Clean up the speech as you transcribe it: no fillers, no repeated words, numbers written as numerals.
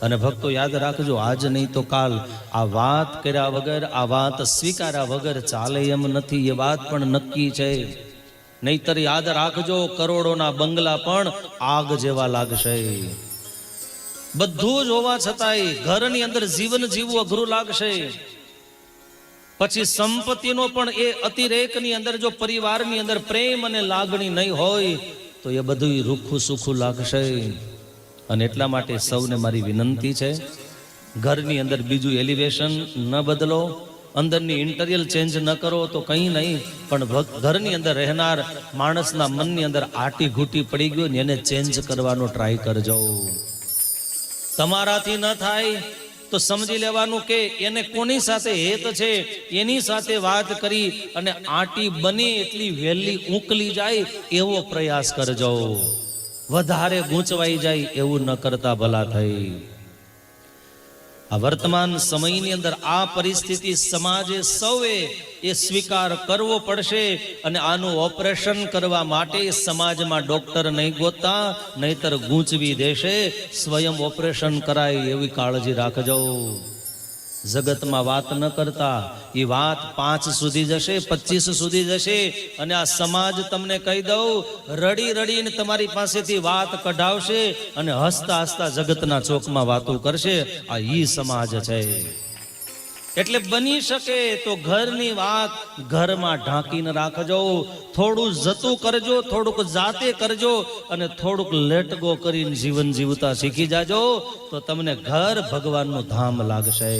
અને ભક્તો યાદ રાખજો, આજ નહીં તો કાલ આ વાત કર્યા વગર, આ વાત સ્વીકાર્યા વગર ચાલે એમ નથી, એ વાત પણ નક્કી છે. નહીતર યાદ રાખજો, કરોડોના બંગલા પણ આગ જેવા લાગશે. બધું જ હોવા છતાંય ઘરની અંદર જીવન જીવવું અઘરું લાગશે. પછી સંપત્તિનો પણ એ અતિરેકની અંદર જો પરિવારની અંદર પ્રેમ અને લાગણી નહીં હોય તો એ બધું રૂખું સુખું લાગશે. અને એટલા માટે સૌને મારી વિનંતી છે, ઘરની અંદર બીજું એલિવેશન ન બદલો, અંદરની ઇન્ટિરિયર ચેન્જ ન કરો તો કંઈ નહીં, પણ ઘરની અંદર રહેનાર માણસના મનની અંદર આટી ઘૂટી પડી ગયું ને એને ચેન્જ કરવાનો ટ્રાય કરજો. તમારાથી ન થાય તો સમજી લેવાનું કે એને કોની સાથે હેત છે એની સાથે વાત કરી અને આટી બની એટલી વહેલી ઉકલી જાય એવો પ્રયાસ કરજો. વધારે ગૂંચવાઈ જાય એવું ન કરતા ભલા થઈ. આ વર્તમાન સમયની અંદર આ પરિસ્થિતિ સમાજે સૌએ એ સ્વીકાર કરવો પડશે. અને આનું ઓપરેશન કરવા માટે સમાજમાં ડોક્ટર નહીં ગોતતા, નહીતર ગૂંચવી દેશે. સ્વયં ઓપરેશન કરાય એવી કાળજી રાખજો. જગતમાં વાત ન કરતા એ વાત 5 સુધી જશે, 25 સુધી જશે. અને આ સમાજ તમને કહી દઉં, રડી રડીને તમારી પાસેથી વાત કઢાવશે અને હસતા હસતા જગતના ચોકમાં વાતો કરશે. આ ઈ સમાજ છે. એટલે બની શકે તો ઘરની વાત ઘરમાં ઢાંકીને રાખજો. થોડું જતું કરજો, થોડુંક જાતે કરજો અને થોડુંક લેટ ગો કરીને જીવન જીવતા શીખી જાજો તો તમને ઘર ભગવાનનું ધામ લાગશે.